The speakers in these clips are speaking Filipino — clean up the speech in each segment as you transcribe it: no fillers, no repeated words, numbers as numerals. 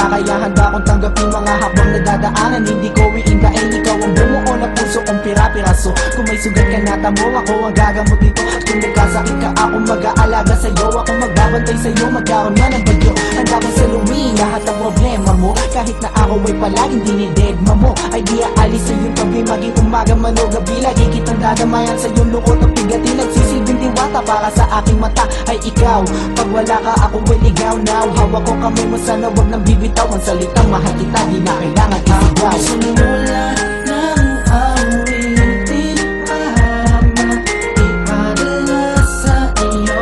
kita, kaya handa kong tanggapin mga habang nadadaanan. Hindi ko iindain, ikaw ang bumuo na puso kong pira-piraso. Kung may sugat ka na tamo, ako ang gagamot dito. At kung nagkasakit ka, ako mag-aalaga sa'yo. Ako magbabantay sa'yo, magkaroon man ng bagyo. Handa kong saluhin lahat ng problema mo. Kahit na ako ay palaging dinidedma mo, ay di aalis sa iyong tabi. Maging umaga man o gabi, lagi kitang dadamayan sa iyong lukot at pigatin. Nagsisilbing diwata para sa aking mata ay ikaw. Pag wala ka, ako ay ligaw now. Hawak ko kamay mo, sana wag nang bibitaw. Ang salitang mahal kita, di na kailangan isigaw. Sumula ng awitin, mama, ipadala sa iyo.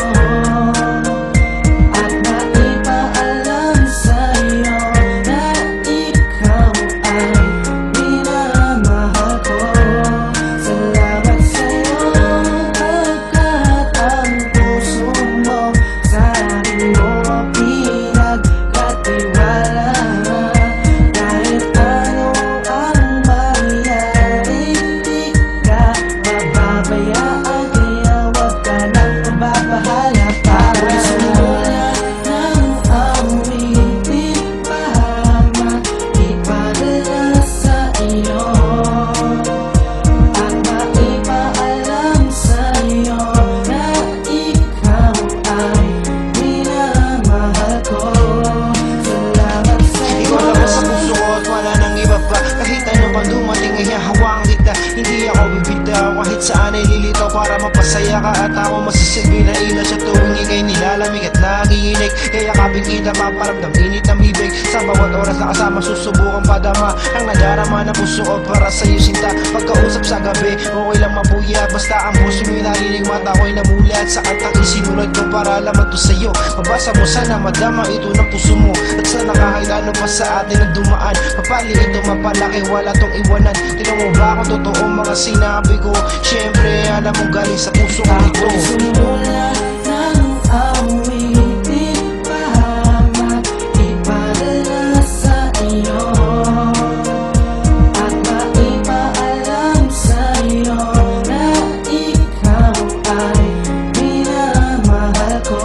At maipaalam sa iyo na ikaw ay minamahal ko. Salamat sa iyo, pagkat ang puso mo sa akin mo pinagkatiwala. Kahit ano ang mangyari, di ka mababayaan, kaya wag ka nang mababahala pa. Sumula ng awitin, mama, ipadala sa iyo. At maipaalam sa iyo na ikaw ay minamahal ko. Salamat sa iyo. Ikaw lang sa puso ko at wala nang iba pa. Kahit ano pang dumating ay hahawaan kita. Hindi ako bibitaw kahit saan ay lilitaw para mapasaya ka. At ako masisilbi na ilaw sa tuwing ikay nilalamig at nagiginig. Kaya kapit kita paparamdam init ng bibig. Sa bawat oras na kasama susubukan padama ang nadarama na puso ko para sa'yo sinta. Pagkausap sa gabi okay lang mapuya, basta ang puso mo'y narinig, mata ko'y namulat sa kantang isinulat ko para alaman to sa'yo. Mabasa mo sana madama ito ng puso mo. At sana kahit ano pa sa atin ang dumaan, mapaliit o mapalaki wala tong iwanan. Tinan mo ba kung totoo mga sinabi ko? Siyempre alam mo galing sa puso ko ito. Sumula ng awitin, mama, ipadala sa iyo. At maipaalam sa iyo na ikaw ay minamahal ko.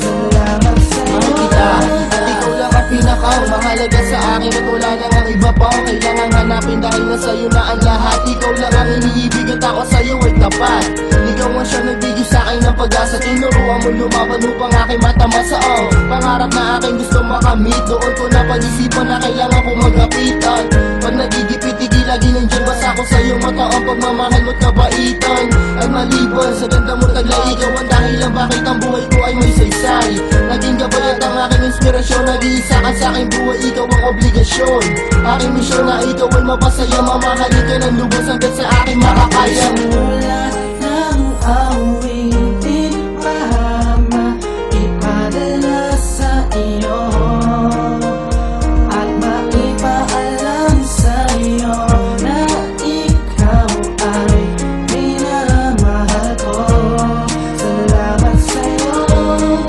Salamat sa iyo. Mahal kita, at ikaw lang ang pinakamahalaga sa akin. At wala nang ang iba pa ang kailangan hanapin, dahil na sa'yo na ang lahat. Ikaw lang ang iniibig at ako sa'yo ay tapat. Ikaw ang siya nagbigay sa'kin ng pag-asa. Tinuruan mo lumaban upang aking matamasa. Pangarap na aking gusto makamit, doon ko na pag-isipan na kailangan kong magkapitan. Pag nagigipit, lagi nandiyan basta ako sa'yo. Mata ang pagmamahal mo't kabaitan. At maliban sa ganda mo taglay, ikaw ang dahilan bakit ang buhay ko ay may saysay. Naging gabay at ang aking inspirasyon, nag-iisa ka sa aking buhay, ikaw ang obligasyon. Aking misyon na ikaw ay mapasaya, mamahalin ka ng lubos hanggang sa aking makakaya. Sumula ng awitin, mama, ipadala sa iyo. At maipaalam sa iyo na ikaw ay minamahal ko. Salamat sa iyo,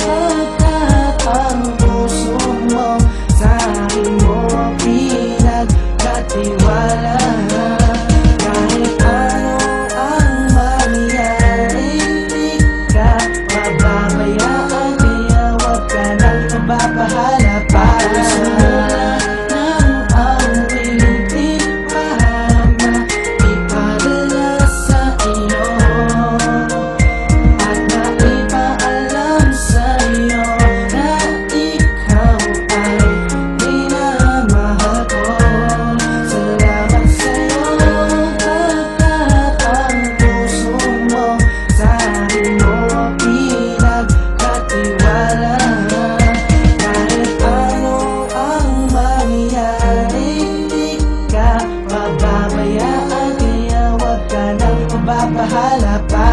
pagkat ang puso mo sa akin mo pinagkatiwala. Kahit ano ang mangyari, di ka mababayaan, kaya wag ka nang mababahala pa. Sumula ng awitin, mama, ipadala sa iyo. At maipaalam sa iyo na ikaw ay minamahal ko. Salamat sa iyo, pagkat ang puso mo sa akin mo pinagkatiwala. Kahit ano ang mangyari, di ka mababayaan, kaya wag ka nang mababahala pa.